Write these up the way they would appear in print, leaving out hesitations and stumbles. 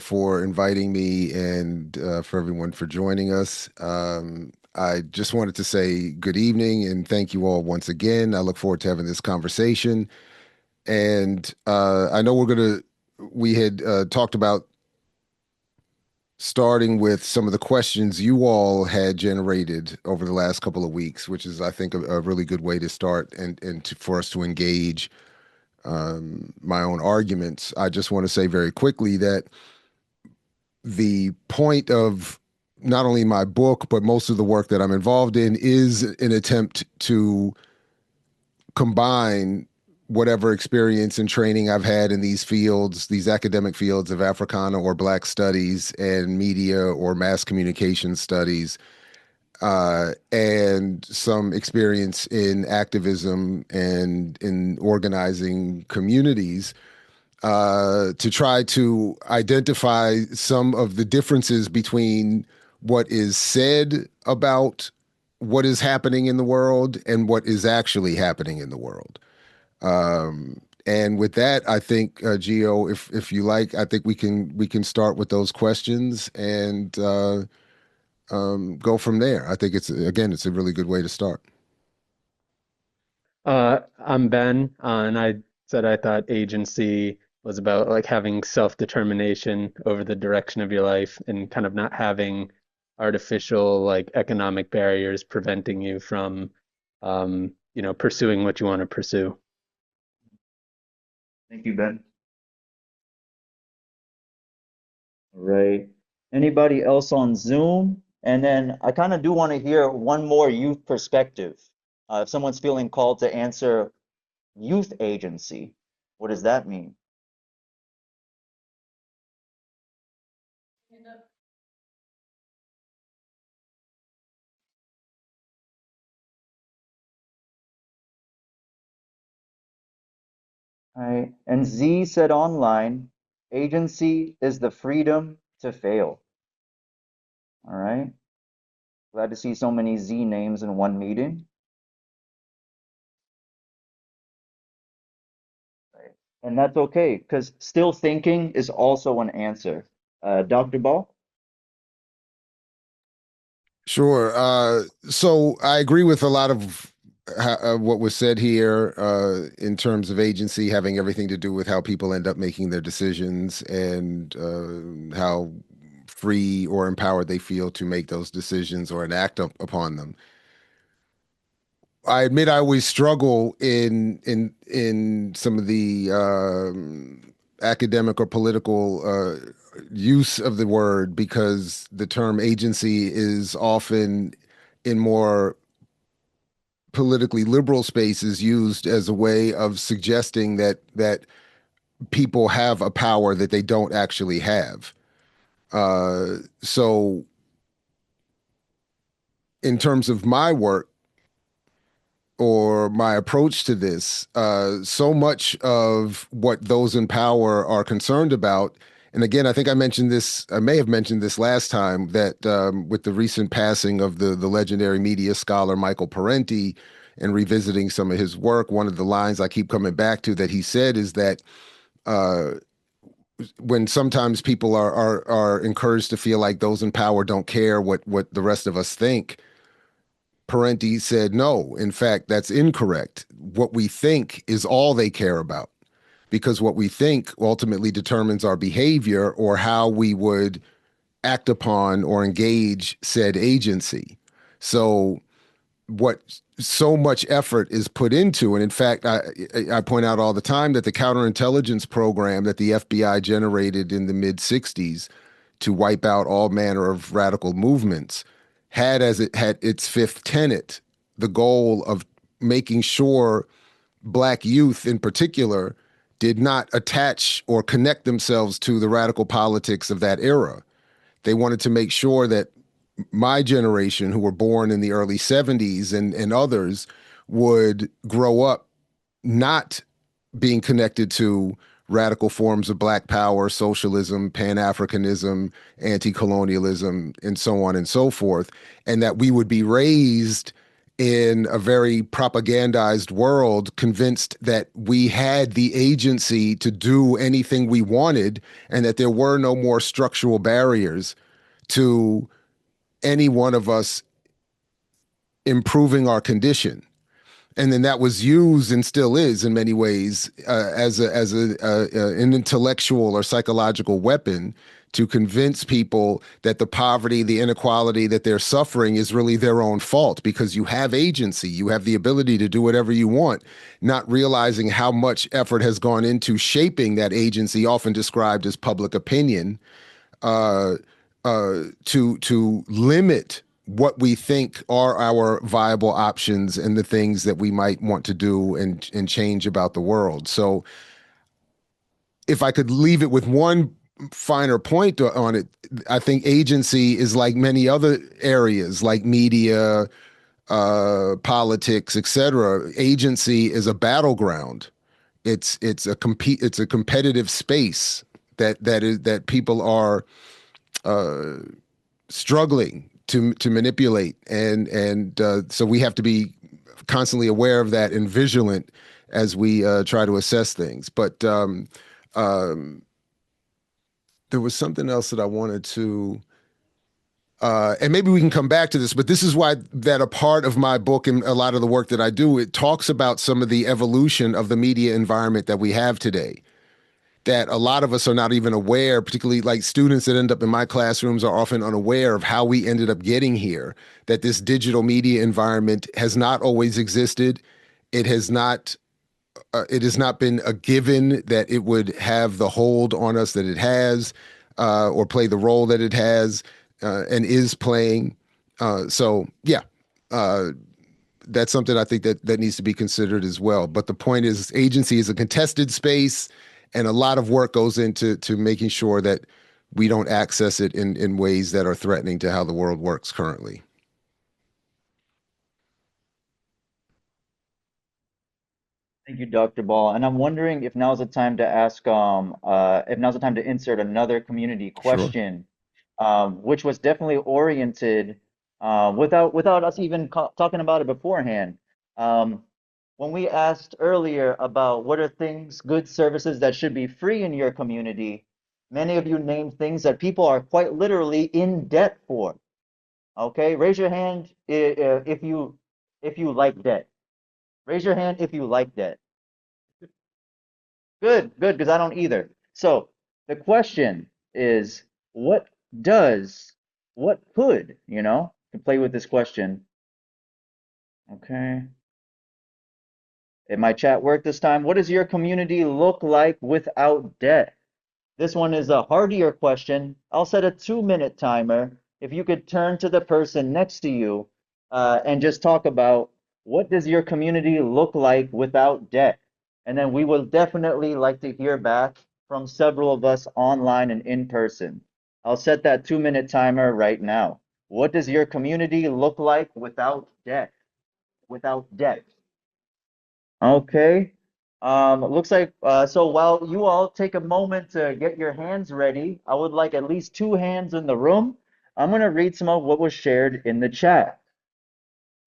for inviting me and for everyone for joining us. I just wanted to say good evening and thank you all once again. I look forward to having this conversation. And I know we had talked about starting with some of the questions you all had generated over the last couple of weeks, which is, I think, a really good way to start for us to engage my own arguments. I just want to say very quickly that the point of not only my book, but most of the work that I'm involved in is an attempt to combine whatever experience and training I've had in these fields, these academic fields of Africana or Black studies and media or mass communication studies, and some experience in activism and in organizing communities, to try to identify some of the differences between what is said about what is happening in the world and what is actually happening in the world. And with that, I think, Gio, if you like, I think we can start with those questions and go from there. I think it's a really good way to start. I'm Ben, and I said I thought agency was about like having self-determination over the direction of your life and kind of not having artificial like economic barriers preventing you from pursuing what you want to pursue. Thank you, Ben. All right. Anybody else on Zoom? And then I kind of do want to hear one more youth perspective. If someone's feeling called to answer youth agency, what does that mean? All right. And Z said online, agency is the freedom to fail. All right. Glad to see so many Z names in one meeting. Right. And that's okay, because still thinking is also an answer. Dr. Ball? Sure. So I agree with a lot of what was said here in terms of agency having everything to do with how people end up making their decisions and how free or empowered they feel to make those decisions or enact upon them. I admit I always struggle in some of the academic or political use of the word because the term agency is often in more politically liberal spaces used as a way of suggesting that people have a power that they don't actually have. So in terms of my work, or my approach to this, so much of what those in power are concerned about. And again, I think I may have mentioned this last time, that with the recent passing of the legendary media scholar Michael Parenti and revisiting some of his work, one of the lines I keep coming back to that he said is that uh, when sometimes people are encouraged to feel like those in power don't care what the rest of us think, Parenti said, no, in fact, that's incorrect. What we think is all they care about, because what we think ultimately determines our behavior or how we would act upon or engage said agency. So, what so much effort is put into, and in fact, I point out all the time that the counterintelligence program that the FBI generated in the mid 60s to wipe out all manner of radical movements had its fifth tenet the goal of making sure Black youth in particular did not attach or connect themselves to the radical politics of that era. They wanted to make sure that my generation, who were born in the early 70s and others, would grow up not being connected to radical forms of Black power, socialism, Pan-Africanism, anti-colonialism, and so on and so forth, and that we would be raised in a very propagandized world, convinced that we had the agency to do anything we wanted and that there were no more structural barriers to any one of us improving our condition. And then that was used and still is in many ways an intellectual or psychological weapon to convince people that the poverty, the inequality that they're suffering is really their own fault because you have agency, you have the ability to do whatever you want, not realizing how much effort has gone into shaping that agency, often described as public opinion, uh, to limit what we think are our viable options and the things that we might want to do and change about the world. So, if I could leave it with one finer point on it, I think agency is like many other areas, like media, politics, etc. Agency is a battleground. It's a competitive space that people are struggling to manipulate, and so we have to be constantly aware of that and vigilant as we try to assess things. But um, there was something else that I wanted to. And maybe we can come back to this, but this is why that a part of my book and a lot of the work that I do, it talks about some of the evolution of the media environment that we have today, that a lot of us are not even aware, particularly like students that end up in my classrooms are often unaware of how we ended up getting here, that this digital media environment has not always existed. It has not it has not been a given that it would have the hold on us that it has, or play the role that it has, and is playing. So yeah, uh, that's something I think that needs to be considered as well. But the point is, agency is a contested space, and a lot of work goes into making sure that we don't access it in ways that are threatening to how the world works currently. Thank you, Dr. Ball. And I'm wondering if now's the time to ask, if now's the time to insert another community Sure. question, which was definitely oriented, without us even talking about it beforehand. Um, when we asked earlier about what are things, good services that should be free in your community, many of you named things that people are quite literally in debt for. Okay, raise your hand if you like debt. Raise your hand if you like debt. Good, good, because I don't either. So the question is, what does, what could, to play with this question. Okay. It might chat work this time. What does your community look like without debt? This one is a hardier question. I'll set a 2-minute timer. If you could turn to the person next to you and just talk about what does your community look like without debt? And then we will definitely like to hear back from several of us online and in person. I'll set that 2-minute timer right now. What does your community look like without debt? Without debt. Okay. Looks like so while you all take a moment to get your hands ready, I would like at least 2 hands in the room. I'm going to read some of what was shared in the chat.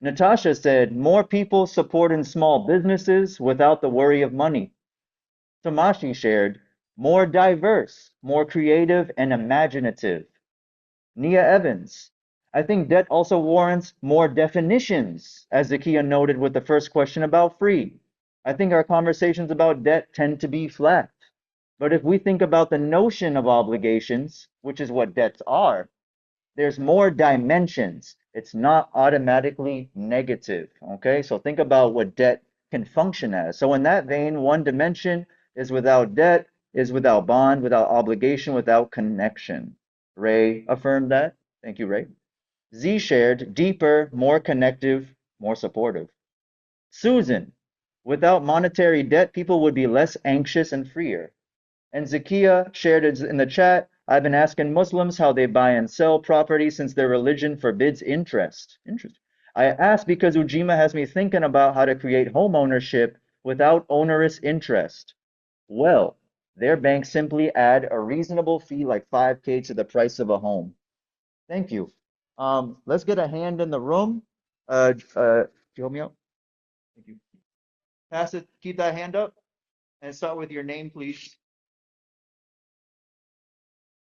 Natasha said, more people supporting small businesses without the worry of money. Tamashi shared, more diverse, more creative, and imaginative. Nia Evans, I think debt also warrants more definitions, as Zakia noted with the first question about free. I think our conversations about debt tend to be flat. But if we think about the notion of obligations, which is what debts are, there's more dimensions. It's not automatically negative. Okay, so think about what debt can function as. So, in that vein, one dimension is without debt, is without bond, without obligation, without connection. Ray affirmed that. Thank you, Ray. Z shared deeper, more connective, more supportive. Susan, without monetary debt, people would be less anxious and freer. And Zakia shared in the chat, I've been asking Muslims how they buy and sell property since their religion forbids interest. Interesting. I asked because Ujima has me thinking about how to create home ownership without onerous interest. Well, their banks simply add a reasonable fee like 5K to the price of a home. Thank you. Let's get a hand in the room. you hold me up? Thank you. Pass it, keep that hand up and start with your name, please.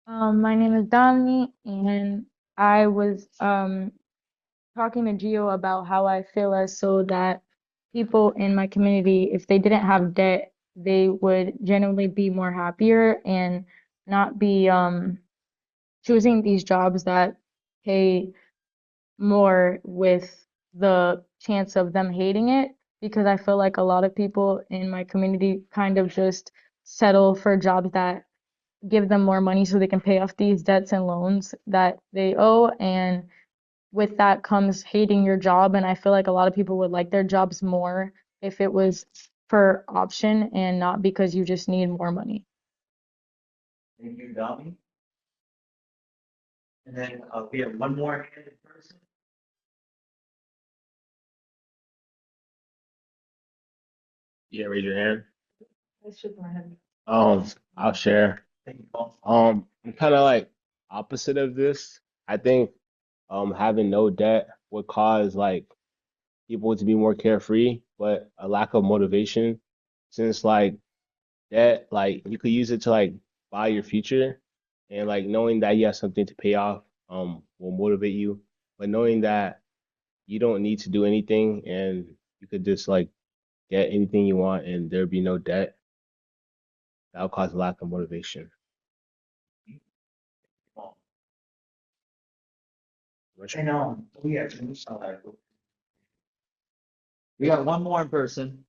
My name is Domini, and I was talking to Gio about how I feel as so that people in my community, if they didn't have debt, they would genuinely be more happier and not be choosing these jobs that pay more with the chance of them hating it. Because I feel like a lot of people in my community kind of just settle for jobs that give them more money so they can pay off these debts and loans that they owe. And with that comes hating your job. And I feel like a lot of people would like their jobs more if it was for option and not because you just need more money. Thank you, Dami. And then we have one more handed person. Yeah, raise your hand. I shook my head. I'll share. Thank you, Paul. I'm kind of like opposite of this. I think having no debt would cause like people to be more carefree, but a lack of motivation, since like debt, like you could use it to like buy your future, and like knowing that you have something to pay off, will motivate you. But knowing that you don't need to do anything and you could just like get anything you want and there'd be no debt, that'll cause a lack of motivation. And we got one more in person.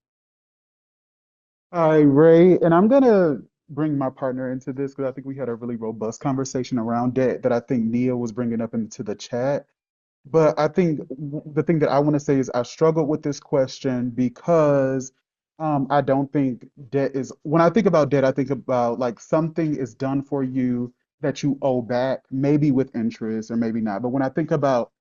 Hi, Ray, and I'm gonna bring my partner into this because I think we had a really robust conversation around that I think Nia was bringing up into the chat. But I think the thing that I want to say is I struggled with this question because I don't think debt is, when I think about debt, I think about like something is done for you that you owe back, maybe with interest or maybe not. But when I think about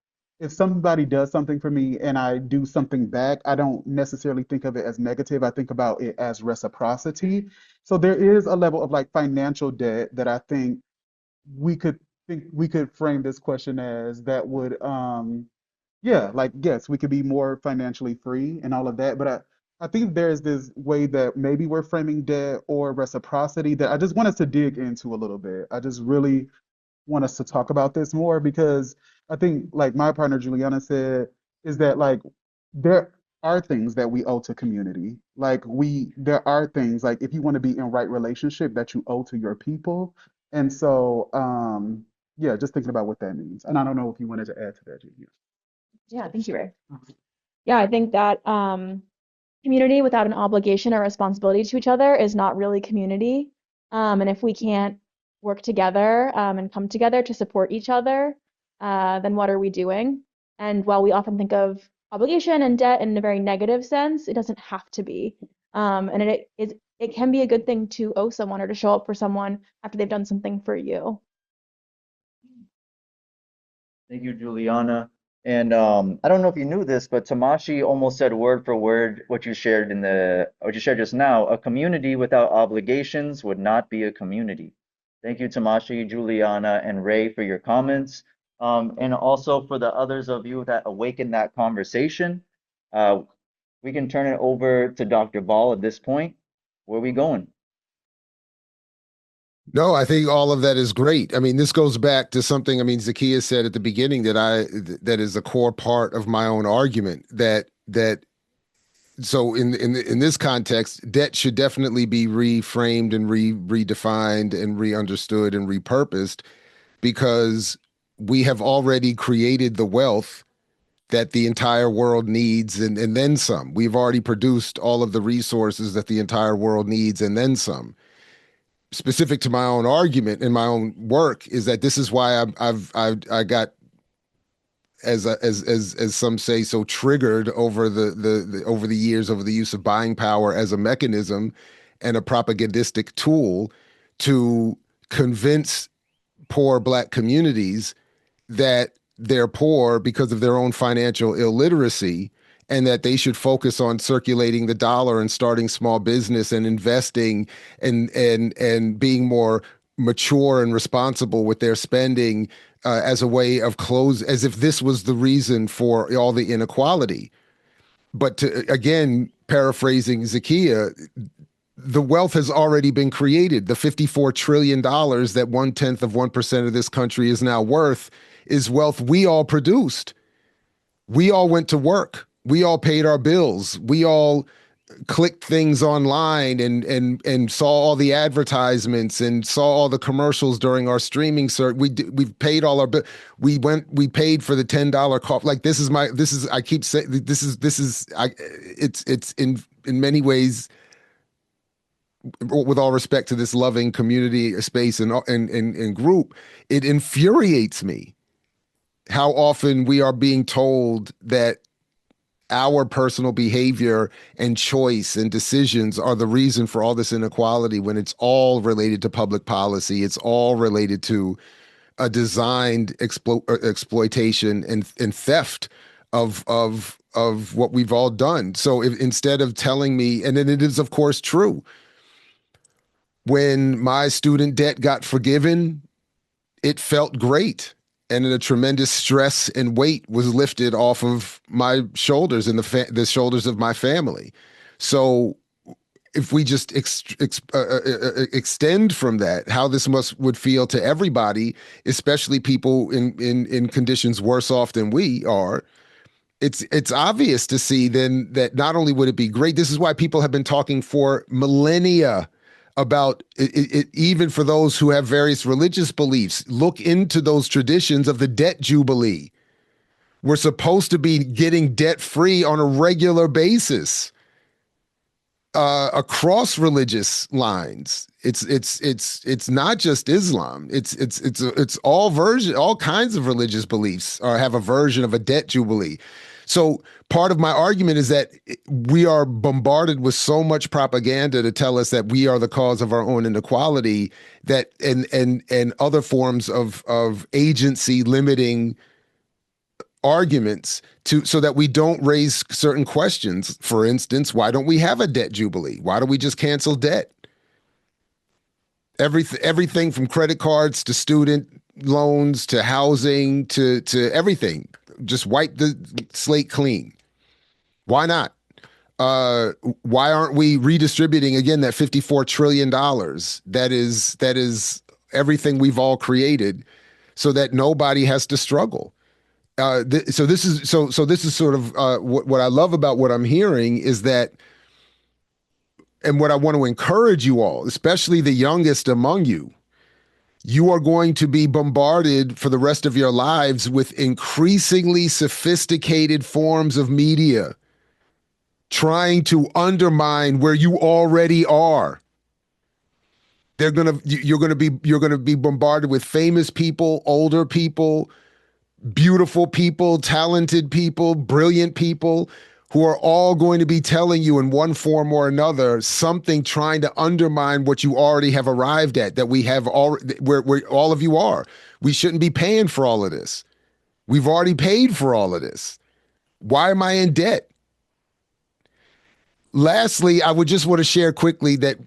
if somebody does something for me and I do something back, I don't necessarily think of it as negative. I think about it as reciprocity. So there is a level of like financial debt that I think we could frame this question as that would yeah, like yes, we could be more financially free and all of that, but I think there's this way that maybe we're framing debt or reciprocity that I just want us to dig into a little bit. I just really want us to talk about this more because I think like my partner Juliana said is that like there are things that we owe to community. Like there are things like if you want to be in right relationship that you owe to your people. And so yeah, just thinking about what that means. And I don't know if you wanted to add to that, Julia. Yeah, thank you, Ray. Yeah, I think that community without an obligation or responsibility to each other is not really community. And if we can't work together and come together to support each other, then what are we doing? And while we often think of obligation and debt in a very negative sense, it doesn't have to be. And it can be a good thing to owe someone or to show up for someone after they've done something for you. Thank you, Juliana. And I don't know if you knew this, but Tamashi almost said word for word what you shared what you shared just now. A community without obligations would not be a community. Thank you, Tamashi, Juliana, and Ray for your comments. And also for the others of you that awakened that conversation. We can turn it over to Dr. Ball at this point. Where are we going? No, I think all of that is great. I mean, this goes back to something, I mean, Zakiya said at the beginning that is a core part of my own argument that so in this context, debt should definitely be reframed and redefined and reunderstood and repurposed because we have already created the wealth that the entire world needs and then some. We've already produced all of the resources that the entire world needs and then some. Specific to my own argument and my own work is that this is why I got as some say so triggered over over the years over the use of buying power as a mechanism and a propagandistic tool to convince poor Black communities that they're poor because of their own financial illiteracy and that they should focus on circulating the dollar and starting small business and investing and being more mature and responsible with their spending as a way of as if this was the reason for all the inequality. But to, again, paraphrasing Zakiya, the wealth has already been created. The $54 trillion that 0.1% of this country is now worth is wealth we all produced. We all went to work. We all paid our bills. We all clicked things online and saw all the advertisements and saw all the commercials during our streaming service. We've paid all our bill. We paid for the $10 coffee. Like I keep saying it's in many ways, with all respect to this loving community space and group, it infuriates me how often we are being told that our personal behavior and choice and decisions are the reason for all this inequality, when it's all related to public policy. It's all related to a designed exploitation and theft of what we've all done. So instead of telling me, and then it is of course true, when my student debt got forgiven, it felt great. And a tremendous stress and weight was lifted off of my shoulders and the shoulders of my family. So if we just extend from that, how this would feel to everybody, especially people in conditions worse off than we are, it's obvious to see then that not only would it be great, this is why people have been talking for millennia about it, even for those who have various religious beliefs. Look into those traditions of the debt jubilee. We're supposed to be getting debt free on a regular basis across religious lines. It's not just Islam. It's all kinds of religious beliefs have a version of a debt jubilee. So part of my argument is that we are bombarded with so much propaganda to tell us that we are the cause of our own inequality, that and other forms of agency limiting arguments so that we don't raise certain questions. For instance, why don't we have a debt jubilee? Why don't we just cancel debt? Everything from credit cards to student loans to housing to everything. Just wipe the slate clean. Why not? Why aren't we redistributing again that $54 trillion that is everything we've all created, so that nobody has to struggle? So this is sort of what I love about what I'm hearing is that, and what I want to encourage you all, especially the youngest among you. You are going to be bombarded for the rest of your lives with increasingly sophisticated forms of media trying to undermine where you already are. You're going to be bombarded with famous people, older people, beautiful people, talented people, brilliant people, who are all going to be telling you in one form or another something trying to undermine what you already have arrived at, that we have all, where all of you are. We shouldn't be paying for all of this. We've already paid for all of this. Why am I in debt? Lastly, I would just want to share quickly that,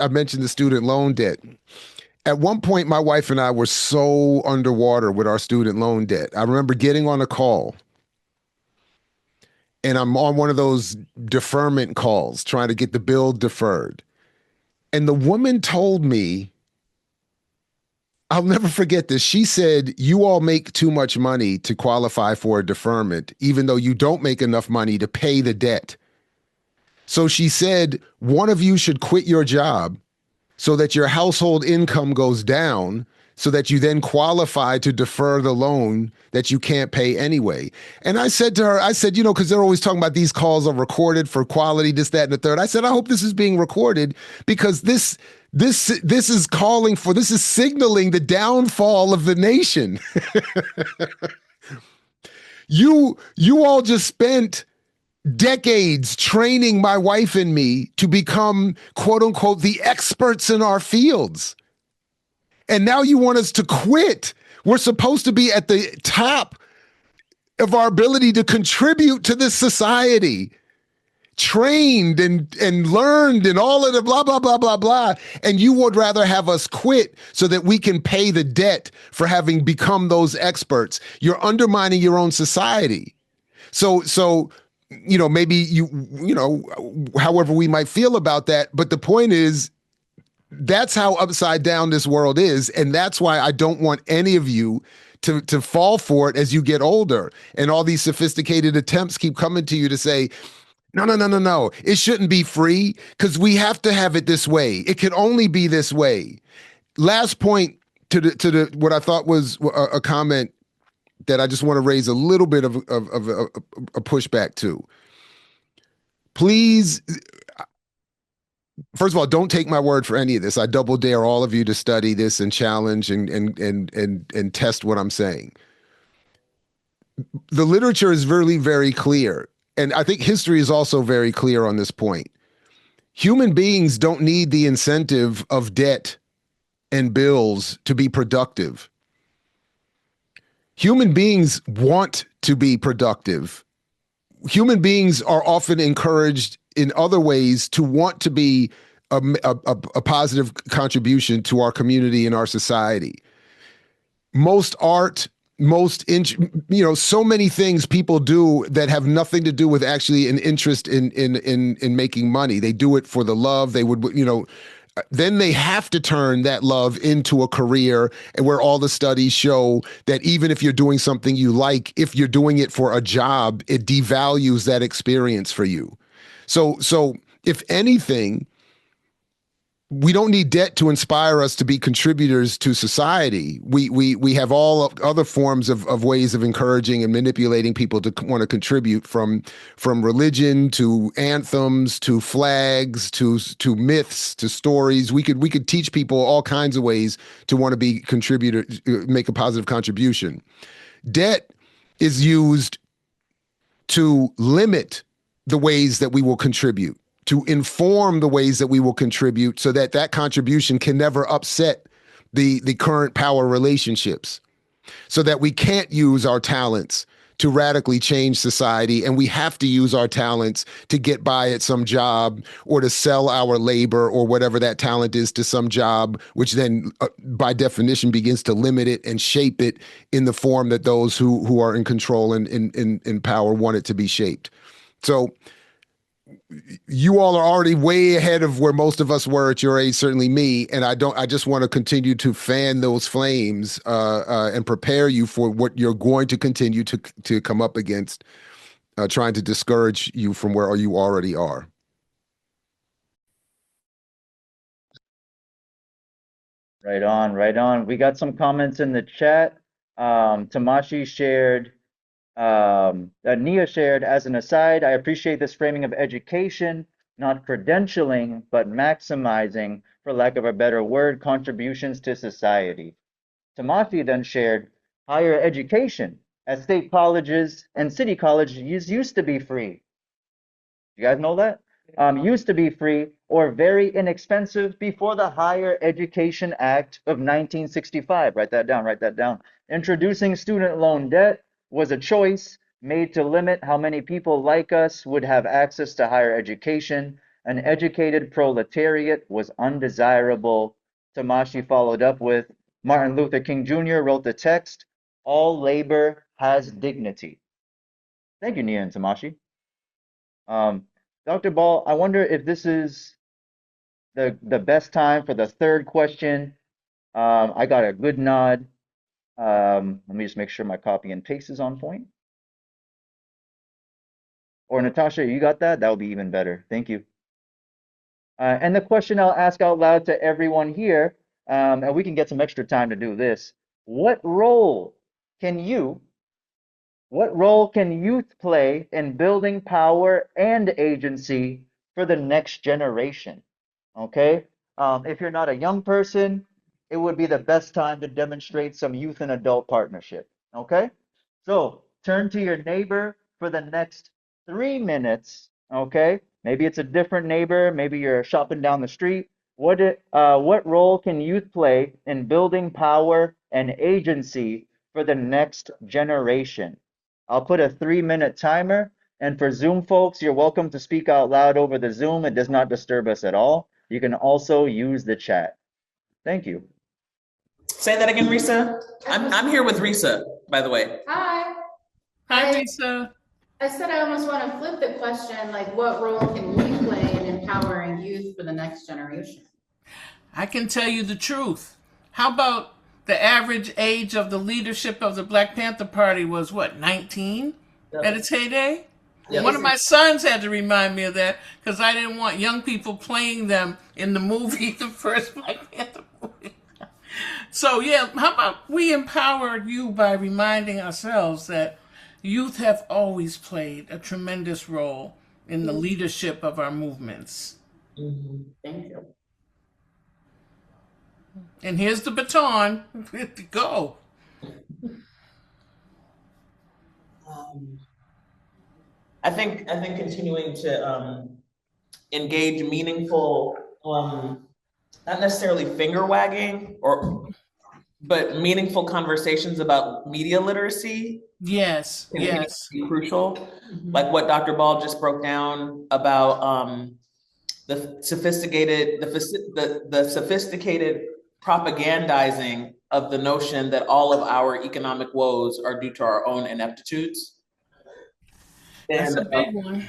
I mentioned the student loan debt. At one point, my wife and I were so underwater with our student loan debt. I remember getting on a call, and I'm on one of those deferment calls trying to get the bill deferred. And the woman told me, I'll never forget this. She said, "You all make too much money to qualify for a deferment, even though you don't make enough money to pay the debt." So she said, one of you should quit your job so that your household income goes down, so that you then qualify to defer the loan that you can't pay anyway. And I said to her, because they're always talking about these calls are recorded for quality, this, that, and the third. I said, I hope this is being recorded, because this is signaling the downfall of the nation. You all just spent decades training my wife and me to become, quote unquote, the experts in our fields. And now you want us to quit. We're supposed to be at the top of our ability to contribute to this society, trained and learned and all of the blah, blah, blah, blah, blah. And you would rather have us quit so that we can pay the debt for having become those experts. You're undermining your own society. So maybe however we might feel about that. But the point is, that's how upside down this world is. And that's why I don't want any of you to fall for it as you get older. And all these sophisticated attempts keep coming to you to say, no, no, no, no, no. It shouldn't be free because we have to have it this way. It can only be this way. Last point to the what I thought was a comment that I just want to raise a little bit of a pushback to. Please, first of all, don't take my word for any of this. I double dare all of you to study this and challenge and test what I'm saying. The literature is really very clear, and I think history is also very clear on this point. Human beings don't need the incentive of debt and bills to be productive. Human beings want to be productive. Human beings are often encouraged in other ways to want to be a positive contribution to our community and our society. Most art, so many things people do that have nothing to do with actually an interest in making money. They do it for the love. They would, then they have to turn that love into a career, and where all the studies show that even if you're doing something you like, if you're doing it for a job, it devalues that experience for you. So if anything, we don't need debt to inspire us to be contributors to society. We have all other forms of ways of encouraging and manipulating people to want to contribute, from religion to anthems to flags to myths to stories. We could teach people all kinds of ways to want to be contributors, make a positive contribution. Debt is used to limit the ways that we will contribute, to inform the ways that we will contribute, so that that contribution can never upset the current power relationships, so that we can't use our talents to radically change society, and we have to use our talents to get by at some job or to sell our labor or whatever that talent is to some job, which then by definition begins to limit it and shape it in the form that those who are in control and in power want it to be shaped. So you all are already way ahead of where most of us were at your age, certainly me. And I just want to continue to fan those flames and prepare you for what you're going to continue to come up against, trying to discourage you from where you already are. Right on, right on. We got some comments in the chat. Tamashi shared, Nia shared, as an aside, I appreciate this framing of education, not credentialing, but maximizing, for lack of a better word, contributions to society. Tamashi then shared, higher education at state colleges and city colleges used to be free. You guys know that? Used to be free or very inexpensive before the Higher Education Act of 1965. Write that down, write that down. Introducing student loan debt was a choice made to limit how many people like us would have access to higher education. An educated proletariat was undesirable. Tamashi followed up with, Martin Luther King Jr. wrote the text, all labor has dignity. Thank you, Nia and Tamashi. Dr. Ball, I wonder if this is the best time for the third question. I got a good nod. Let me just make sure my copy and paste is on point. Or Natasha, you got that? That would be even better. Thank you. And the question I'll ask out loud to everyone here, and we can get some extra time to do this. What role can youth play in building power and agency for the next generation? Okay. If you're not a young person, it would be the best time to demonstrate some youth and adult partnership. Okay. So turn to your neighbor for the next 3 minutes. Okay. Maybe it's a different neighbor. Maybe you're shopping down the street. What role can youth play in building power and agency for the next generation? I'll put a 3-minute timer. And for Zoom folks, you're welcome to speak out loud over the Zoom. It does not disturb us at all. You can also use the chat. Thank you. Say that again, Risa. I'm here with Risa, by the way. Hi. Hi, Risa. I said I almost want to flip the question, like what role can we play in empowering youth for the next generation? I can tell you the truth. How about the average age of the leadership of the Black Panther Party was what, 19 at its heyday? One of my sons had to remind me of that because I didn't want young people playing them in the movie, the first Black Panther movie. So, yeah, how about we empower you by reminding ourselves that youth have always played a tremendous role in the leadership of our movements. Thank you. And here's the baton. Go. I think continuing to engage meaningful, not necessarily finger wagging but meaningful conversations about media literacy. Yes, yes. Be crucial, like what Dr. Ball just broke down about the sophisticated propagandizing of the notion that all of our economic woes are due to our own ineptitudes. That's a big one.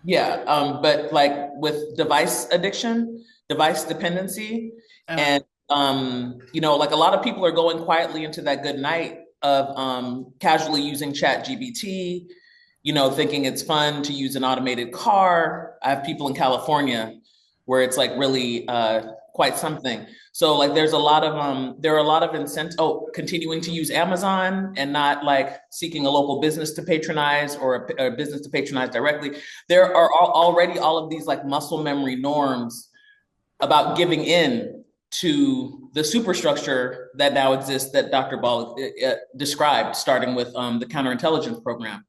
Yeah, but like with device addiction, device dependency, and like a lot of people are going quietly into that good night of casually using Chat GBT, thinking it's fun to use an automated car. I have people in California where it's like really quite something. So like there are a lot of incentives. Oh, continuing to use Amazon and not like seeking a local business to patronize or a business to patronize directly. There are already all of these like muscle memory norms about giving in to the superstructure that now exists that Dr. Ball described, starting with the counterintelligence program.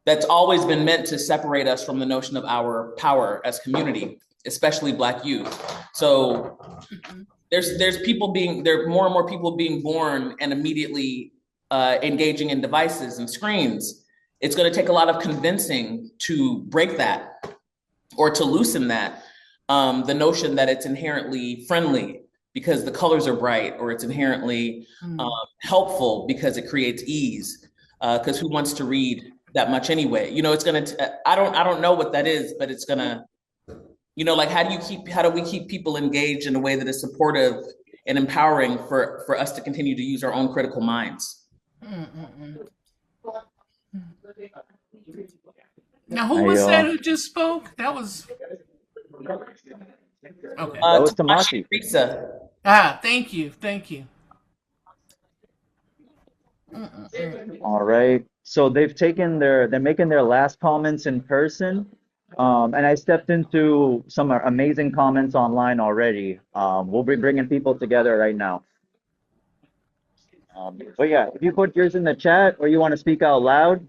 That's always been meant to separate us from the notion of our power as community, especially Black youth. So there's more and more people being born and immediately engaging in devices and screens. It's going to take a lot of convincing to break that or to loosen that. The notion that it's inherently friendly because the colors are bright, or it's inherently helpful because it creates ease. Because who wants to read that much anyway? It's gonna. I don't know what that is, but it's gonna. Like how do we keep people engaged in a way that is supportive and empowering for us to continue to use our own critical minds? Now, who was that who just spoke? That was. Okay. That was Tamashi. Thank you. All right. So they're making their last comments in person. And I stepped into some amazing comments online already. We'll be bringing people together right now. But yeah, if you put yours in the chat or you want to speak out loud,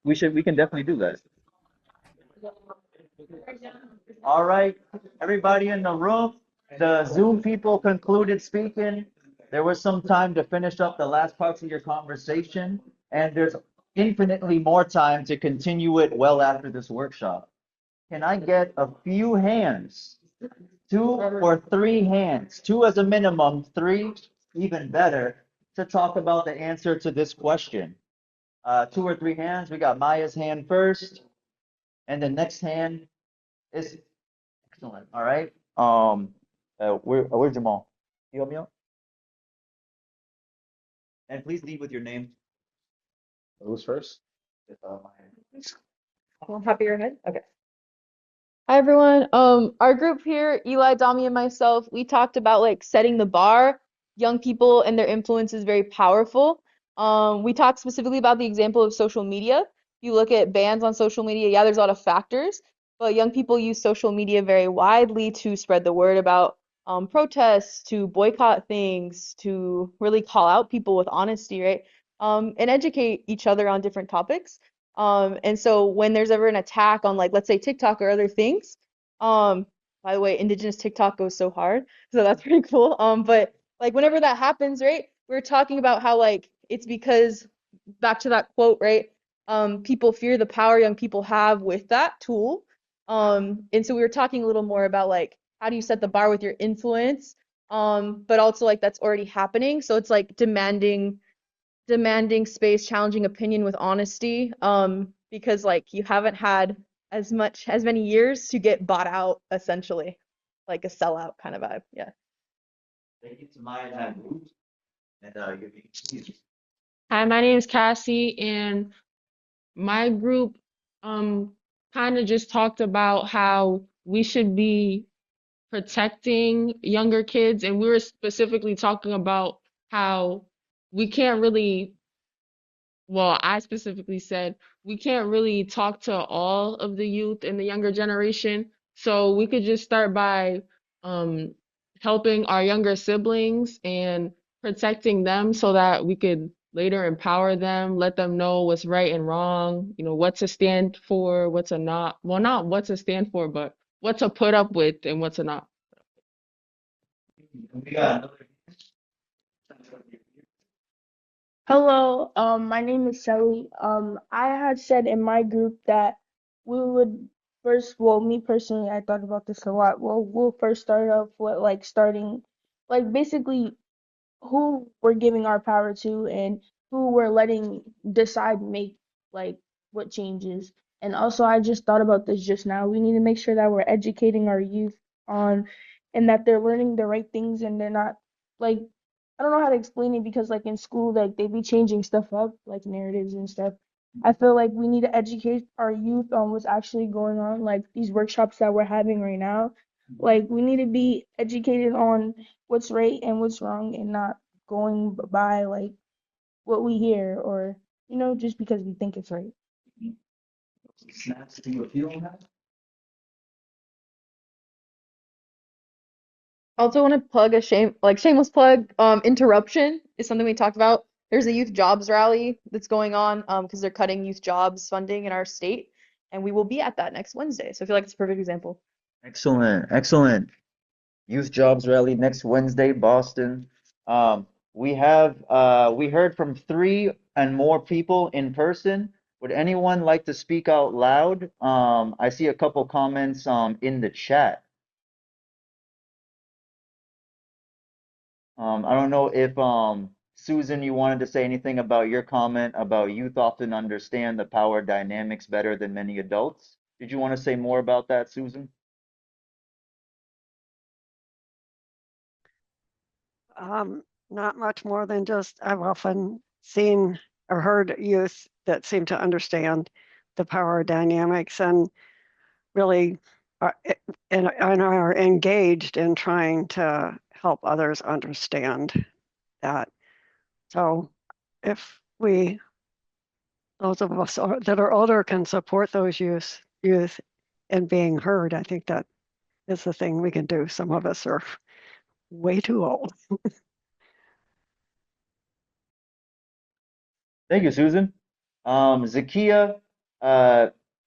we can definitely do that. All right, everybody in the room, the Zoom people concluded speaking. There was some time to finish up the last parts of your conversation, and there's infinitely more time to continue it well after this workshop. Can I get a few hands? 2 or 3 hands, 2 as a minimum, 3 even better, to talk about the answer to this question. 2 or 3 hands. We got Maya's hand first, and the next hand is excellent. All right. Where's Jamal? You help me out? And please lead with your name. Who's first? Well, happy your head. Okay. Hi everyone. Our group here, Eli, Dami, and myself, we talked about like setting the bar. Young people and their influence is very powerful. We talked specifically about the example of social media. You look at bans on social media, yeah, there's a lot of factors, but young people use social media very widely to spread the word about protests, to boycott things, to really call out people with honesty, right? And educate each other on different topics. And so when there's ever an attack on like, let's say TikTok or other things, by the way, indigenous TikTok goes so hard, so that's pretty cool. But like whenever that happens, right, we're talking about how like it's because back to that quote, right? People fear the power young people have with that tool. And so we were talking a little more about like how do you set the bar with your influence, but also like that's already happening. So it's like demanding demanding space, challenging opinion with honesty. Because like you haven't had as many years to get bought out, essentially, like a sellout kind of vibe. Yeah. Thank you to my group, and you're being Hi, my name is Cassie, and my group um kind of just talked about how we should be protecting younger kids, and we were specifically talking about how we can't really, well, I specifically said we can't really talk to all of the youth and the younger generation. So we could just start by um, helping our younger siblings and protecting them so that we could later empower them, let them know what's right and wrong, what to stand for, what to not, well, not what to stand for, but what to put up with and what to not. We got another. Hello, my name is Sally. I had said in my group that we would first, well, me personally, I thought about this a lot. Well, we'll first start off with like starting, like basically who we're giving our power to and who we're letting decide make like what changes. And also I just thought about this just now. We need to make sure that we're educating our youth on and that they're learning the right things and they're not like I don't know how to explain it because like in school like they be changing stuff up like narratives and stuff. I feel like we need to educate our youth on what's actually going on, like these workshops that we're having right now. Like we need to be educated on what's right and what's wrong and not going by like what we hear or just because we think it's right. Snaps to you feel that? Also want to plug a shameless plug. Interruption is something we talked about. There's a youth jobs rally that's going on because they're cutting youth jobs funding in our state, and we will be at that next Wednesday. So I feel like it's a perfect example. Excellent, excellent. Youth Jobs Rally next Wednesday, Boston. We heard from 3 and more people in person. Would anyone like to speak out loud? I see a couple comments in the chat. I don't know if Susan, you wanted to say anything about your comment about youth often understand the power dynamics better than many adults. Did you want to say more about that, Susan? Not much more than just I've often seen or heard youth that seem to understand the power dynamics and really and are engaged in trying to help others understand that. So if those of us that are older can support those youth in being heard, I think that is the thing we can do. Some of us are way too old. Thank you, Susan. Zakia,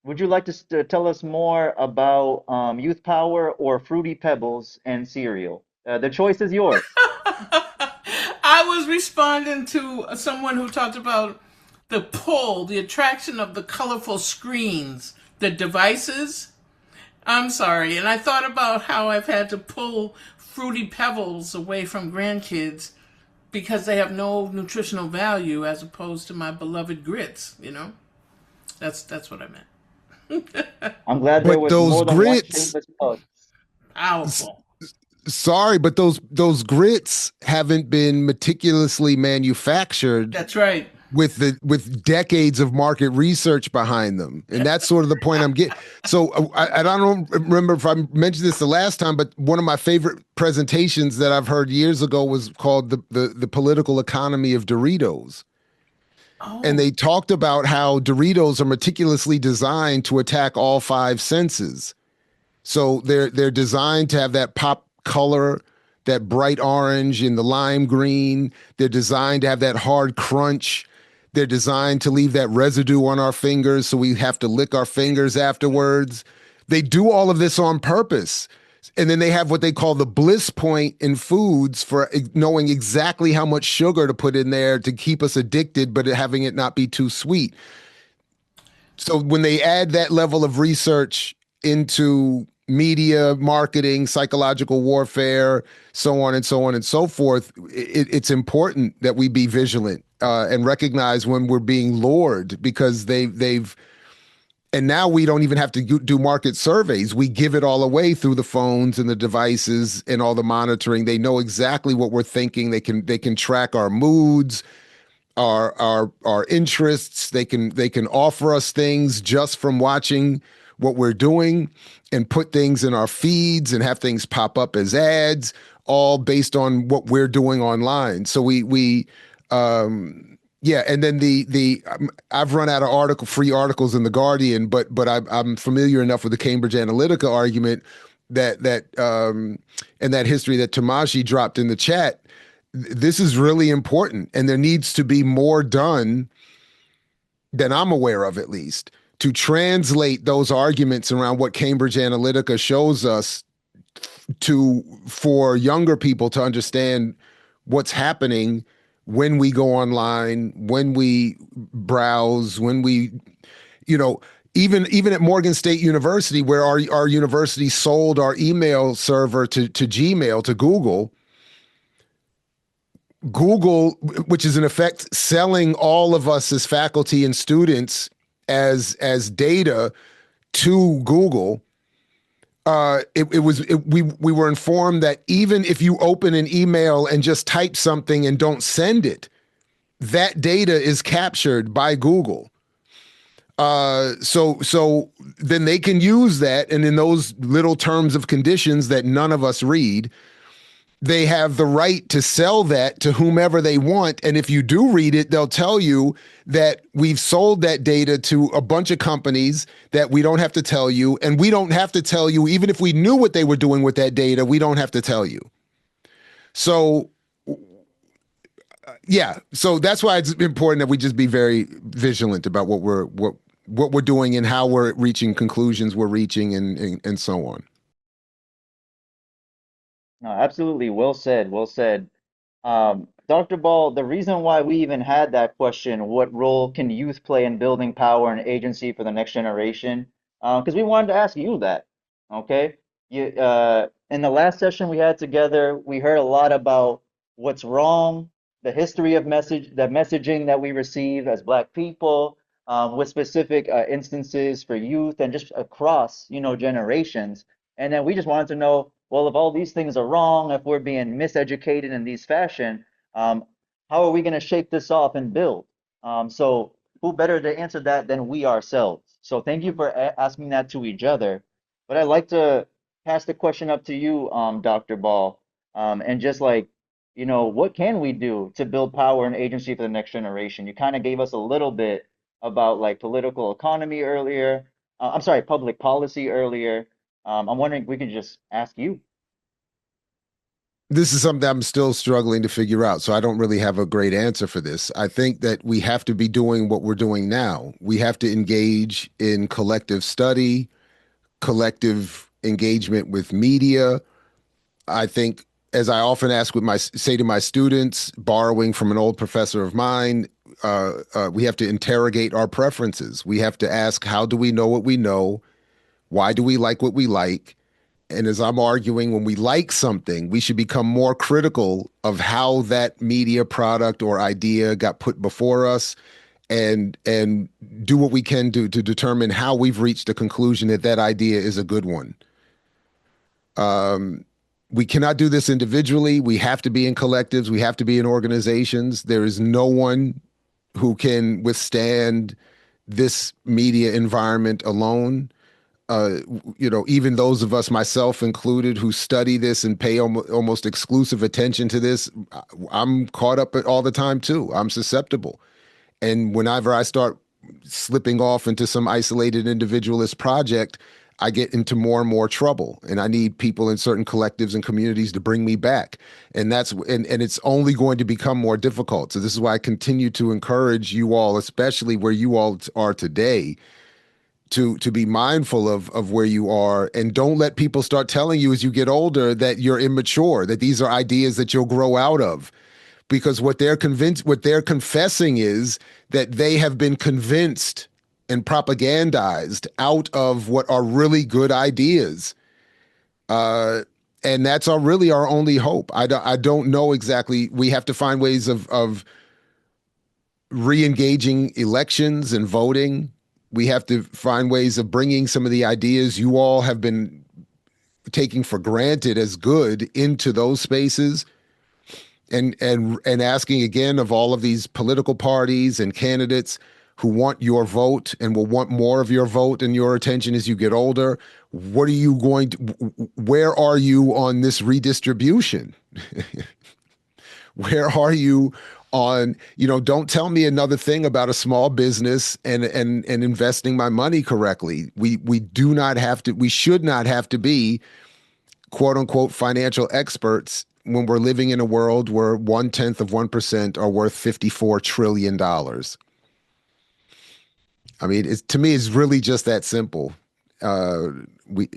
would you like to tell us more about youth power or fruity pebbles and cereal? The choice is yours. I was responding to someone who talked about the pull, the attraction of the colorful screens, the devices. I'm sorry. And I thought about how I've had to pull Fruity Pebbles away from grandkids because they have no nutritional value as opposed to my beloved grits. That's what I meant. I'm glad there But was those more than one grits, shameless plug. Powerful. sorry, but those grits haven't been meticulously manufactured That's right. with decades of market research behind them, and that's sort of the point I'm getting. So I don't remember if I mentioned this the last time, but one of my favorite presentations that I've heard years ago was called the political economy of Doritos. And Oh, they talked about how Doritos are meticulously designed to attack all 5 senses. So they're designed to have that pop color, that bright orange and the lime green. They're designed to have that hard crunch. They're designed to leave that residue on our fingers so we have to lick our fingers afterwards. They do all of this on purpose. And then they have what they call the bliss point in foods for knowing exactly how much sugar to put in there to keep us addicted, but having it not be too sweet. So when they add that level of research into media, marketing, psychological warfare, so on and so on and so forth, it's important that we be vigilant and recognize when we're being lured, because they've and now we don't even have to do market surveys. We give it all away through the phones and the devices and all the monitoring. They know exactly what we're thinking. They can track our moods, our interests. They can offer us things just from watching what we're doing, and put things in our feeds and have things pop up as ads, all based on what we're doing online. So we yeah, and then I've run out of free articles in the Guardian, but I'm familiar enough with the Cambridge Analytica argument and that history that Tamashi dropped in the chat. This is really important, and there needs to be more done than I'm aware of, at least, to translate those arguments around what Cambridge Analytica shows us for younger people to understand what's happening when we go online, when we browse, when we, even at Morgan State University, where our university sold our email server to Gmail, to Google, which is in effect selling all of us as faculty and students as data to Google. We were informed that even if you open an email and just type something and don't send it, that data is captured by Google. So then they can use that, and in those little terms of conditions that none of us read, they have the right to sell that to whomever they want. And if you do read it, they'll tell you that we've sold that data to a bunch of companies that we don't have to tell you. And we don't have to tell you, even if we knew what they were doing with that data, we don't have to tell you. So, yeah. So that's why it's important that we just be very vigilant about what we're doing and how we're reaching conclusions we're reaching, and so on. No, absolutely. Well said. Well said. Dr. Ball, the reason why we even had that question, what role can youth play in building power and agency for the next generation? Because we wanted to ask you that. Okay. In the last session we had together, we heard a lot about what's wrong, the history of the messaging that we receive as Black people, with specific instances for youth and just across, generations. And then we just wanted to know, well, if all these things are wrong, if we're being miseducated in these fashion, how are we going to shake this off and build? So who better to answer that than we ourselves? So thank you for asking that to each other. But I'd like to pass the question up to you, Dr. Ball, and just what can we do to build power and agency for the next generation? You kind of gave us a little bit about political economy earlier. I'm sorry, public policy earlier. I'm wondering if we could just ask you. This is something I'm still struggling to figure out, so I don't really have a great answer for this. I think that we have to be doing what we're doing now. We have to engage in collective study, collective engagement with media. I think, as I often say to my students, borrowing from an old professor of mine, we have to interrogate our preferences. We have to ask, how do we know what we know? Why do we like what we like? And as I'm arguing, when we like something, we should become more critical of how that media product or idea got put before us, and do what we can do to determine how we've reached the conclusion that that idea is a good one. We cannot do this individually. We have to be in collectives. We have to be in organizations. There is no one who can withstand this media environment alone. Even those of us, myself included, who study this and pay almost exclusive attention to this, I'm caught up all the time too. I'm susceptible. And whenever I start slipping off into some isolated individualist project, I get into more and more trouble, and I need people in certain collectives and communities to bring me back. And it's only going to become more difficult. So this is why I continue to encourage you all, especially where you all are today, to be mindful of where you are, and don't let people start telling you as you get older that you're immature, that these are ideas that you'll grow out of. Because what they're confessing is that they have been convinced and propagandized out of what are really good ideas. And that's really our only hope. I don't know exactly. We have to find ways of re-engaging elections and voting. We have to find ways of bringing some of the ideas you all have been taking for granted as good into those spaces, and asking again of all of these political parties and candidates who want your vote and will want more of your vote and your attention as you get older. What are you going to, where are you on this redistribution? Where are you on, don't tell me another thing about a small business and investing my money correctly. We do not have to, we should not have to be quote unquote financial experts when we're living in a world where 0.1% are worth $54 trillion. I mean, to me, it's really just that simple. Uh, we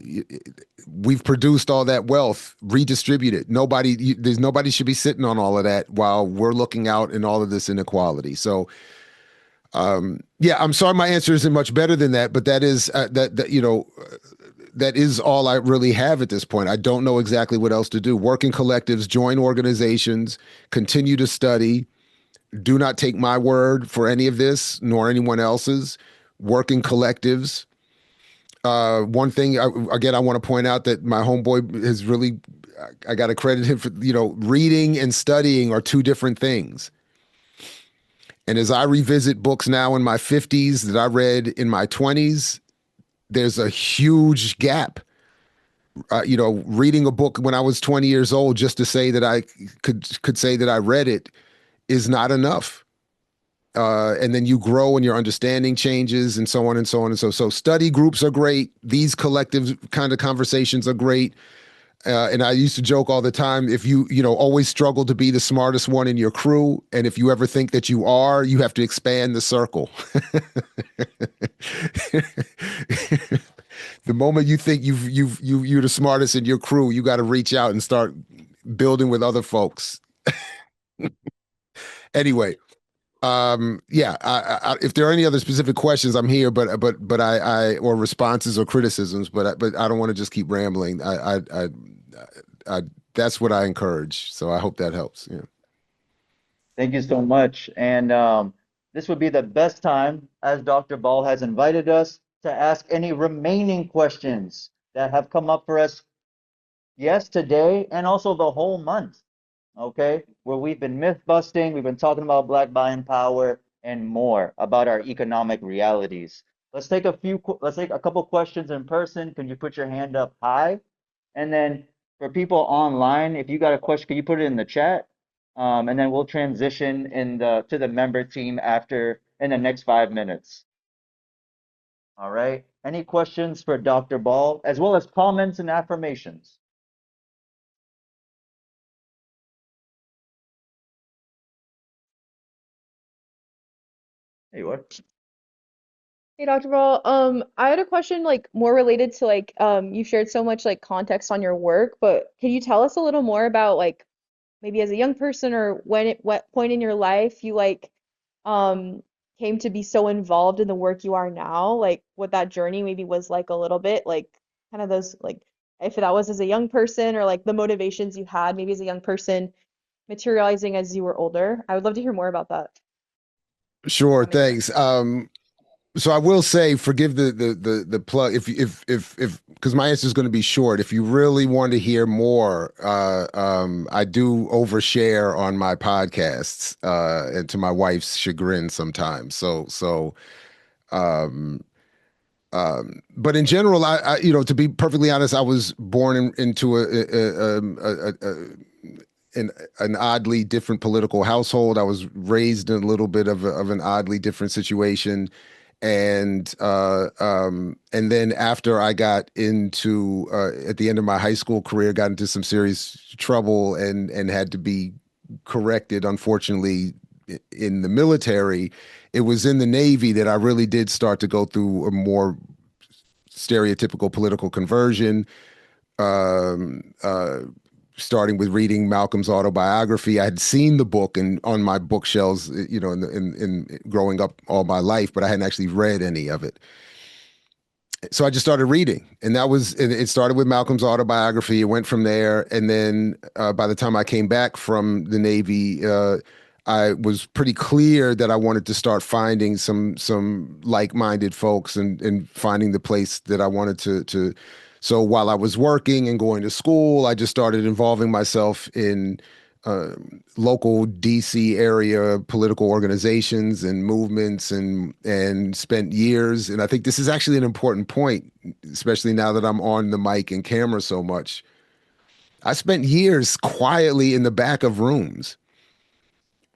we've produced all that wealth, redistributed. Nobody should be sitting on all of that while we're looking out in all of this inequality. So, yeah, I'm sorry my answer isn't much better than that, but that is that is all I really have at this point. I don't know exactly what else to do. Work in collectives, join organizations, continue to study. Do not take my word for any of this, nor anyone else's. Work in collectives. One thing, again, I want to point out that my homeboy has really, I got to credit him for, reading and studying are two different things. And as I revisit books now in my 50s that I read in my 20s, there's a huge gap. Reading a book when I was 20 years old just to say that I could say that I read it is not enough. And then you grow and your understanding changes and so on and so on. And so study groups are great. These collective kind of conversations are great. And I used to joke all the time, if you always struggle to be the smartest one in your crew, and if you ever think that you are, you have to expand the circle. The moment you think you're the smartest in your crew, you got to reach out and start building with other folks. Anyway, yeah. If there are any other specific questions, I'm here. But I or responses or criticisms. But I don't want to just keep rambling. I that's what I encourage. So I hope that helps. Yeah. Thank you so much. And this would be the best time, as Dr. Ball has invited us, to ask any remaining questions that have come up for us, yes, today, and also the whole month, okay? Where we've been myth busting, we've been talking about Black buying power and more about our economic realities. Let's take a couple questions in person. Can you put your hand up high? And then for people online, if you got a question, can you put it in the chat? And then we'll transition to the member team in the next 5 minutes. All right. Any questions for Dr. Ball, as well as comments and affirmations? Hey, what? Hey, Dr. Ball. I had a question like more related to like you've shared so much like context on your work, but can you tell us a little more about like maybe as a young person or what point in your life you like um came to be so involved in the work you are now, like what that journey maybe was like a little bit, like kind of those like if that was as a young person or like the motivations you had maybe as a young person materializing as you were older. I would love to hear more about that. Sure. Thanks. So I will say, forgive the plug if because my answer is going to be short. If you really want to hear more, I do overshare on my podcasts, and to my wife's chagrin sometimes. Um, but in general, to be perfectly honest, I was born into an oddly different political household. I was raised in a little bit of an oddly different situation. And then after I got into at the end of my high school career, got into some serious trouble and had to be corrected, unfortunately, in the military. It was in the Navy that I really did start to go through a more stereotypical political conversion. Um, uh, Starting with reading Malcolm's autobiography. I had seen the book and on my bookshelves, in growing up all my life, but I hadn't actually read any of it. So I just started reading, and it started with Malcolm's autobiography. It went from there, and then by the time I came back from the Navy, I was pretty clear that I wanted to start finding some like-minded folks and finding the place that I wanted to. So while I was working and going to school, I just started involving myself in uh, local DC area political organizations and movements and spent years. And I think this is actually an important point, especially now that I'm on the mic and camera so much. I spent years quietly in the back of rooms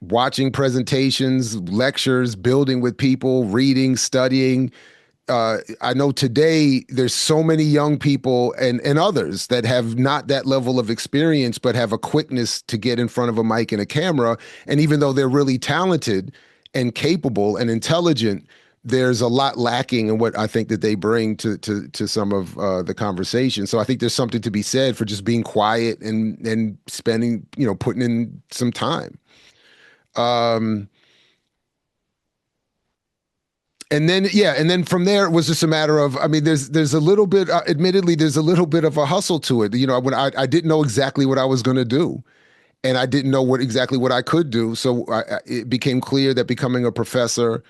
watching presentations, lectures, building with people, reading, studying. I know today there's so many young people and others that have not that level of experience, but have a quickness to get in front of a mic and a camera. And even though they're really talented and capable and intelligent, there's a lot lacking in what I think that they bring to some of the conversation. So I think there's something to be said for just being quiet and spending, putting in some time. Um, and then from there it was just a matter of, I mean, there's a little bit, admittedly, there's a little bit of a hustle to it. When I didn't know exactly what I was going to do, and I didn't know exactly what I could do, so it became clear that becoming a professor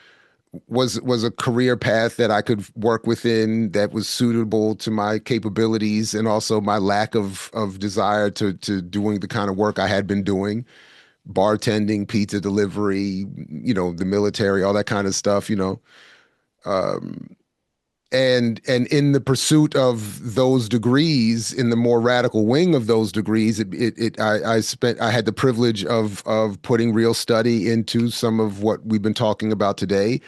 was a career path that I could work within, that was suitable to my capabilities and also my lack of desire to doing the kind of work I had been doing, bartending, pizza delivery, the military, all that kind of stuff. Um, and in the pursuit of those degrees, in the more radical wing of those degrees, I had the privilege of putting real study into some of what we've been talking about today,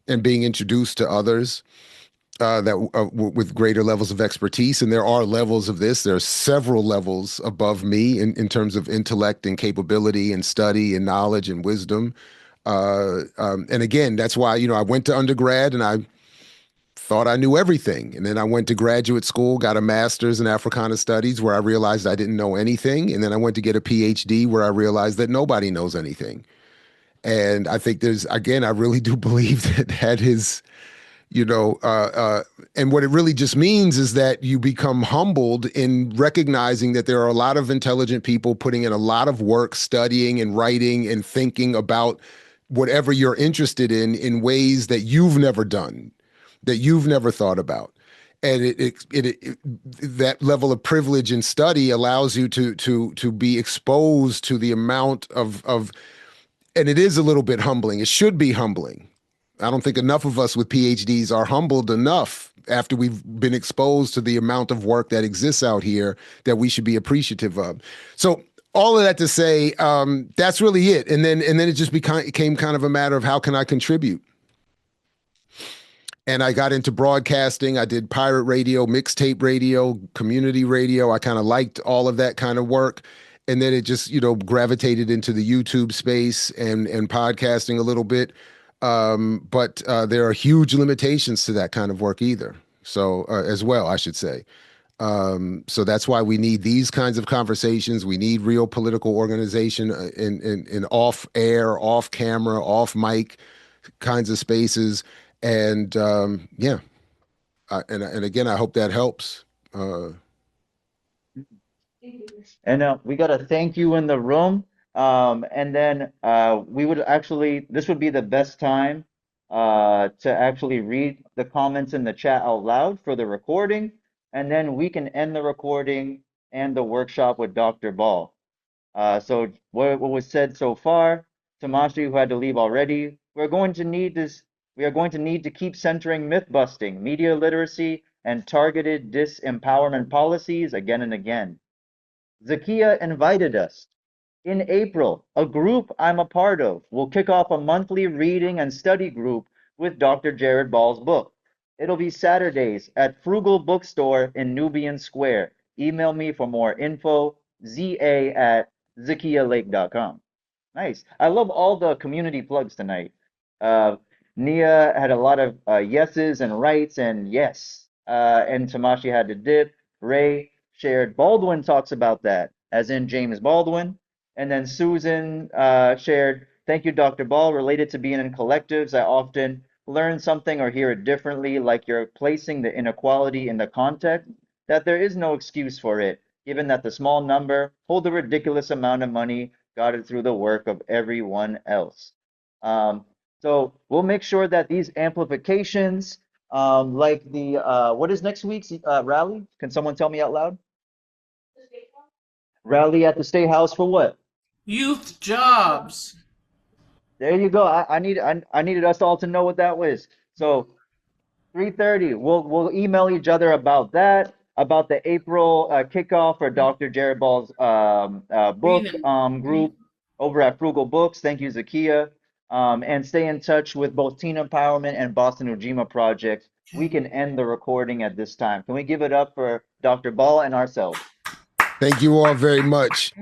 and being introduced to others with greater levels of expertise. And there are levels of this. There are several levels above me in terms of intellect and capability and study and knowledge and wisdom. And again, that's why, I went to undergrad and I thought I knew everything. And then I went to graduate school, got a master's in Africana Studies where I realized I didn't know anything. And then I went to get a PhD where I realized that nobody knows anything. And I think I really do believe that is, and what it really just means is that you become humbled in recognizing that there are a lot of intelligent people putting in a lot of work, studying and writing and thinking about whatever you're interested in ways that you've never done, that you've never thought about. And that level of privilege and study allows you to be exposed to the amount of, and it is a little bit humbling. It should be humbling. I don't think enough of us with PhDs are humbled enough after we've been exposed to the amount of work that exists out here that we should be appreciative of. So all of that to say, that's really it. And then it just became kind of a matter of how can I contribute? And I got into broadcasting. I did pirate radio, mixtape radio, community radio. I kind of liked all of that kind of work. And then it just, gravitated into the YouTube space and podcasting a little bit. But there are huge limitations to that kind of work either. So as well, I should say. So that's why we need these kinds of conversations. We need real political organization in off air, off camera, off mic kinds of spaces. And yeah, and again, I hope that helps. And we got a thank you in the room. And then this would be the best time to actually read the comments in the chat out loud for the recording. And then we can end the recording and the workshop with Dr. Ball. So what was said so far, Tamashi, who had to leave already, we are going to need to keep centering myth busting, media literacy, and targeted disempowerment policies again and again. Zakia invited us. In April, a group I'm a part of will kick off a monthly reading and study group with Dr. Jared Ball's book. It'll be Saturdays at Frugal Bookstore in Nubian Square. Email me for more info, za@zakialake.com. Nice. I love all the community plugs tonight. Uh, Nia had a lot of yeses and rights and yes. And Tamashi had to dip. Ray shared. Baldwin talks about that, as in James Baldwin. And then Susan shared, thank you, Dr. Ball. Related to being in collectives, I often learn something or hear it differently, like you're placing the inequality in the context, that there is no excuse for it, given that the small number hold a ridiculous amount of money got it through the work of everyone else. So we'll make sure that these amplifications, like the what is next week's rally? Can someone tell me out loud? Rally at the State House for what? Youth jobs. There you go. I needed us all to know what that was. So 3:30. We'll email each other about that, about the April kickoff for Dr. Jared Ball's book group over at Frugal Books. Thank you, Zakia. And stay in touch with both Teen Empowerment and Boston Ujima Project. We can end the recording at this time. Can we give it up for Dr. Ball and ourselves? Thank you all very much.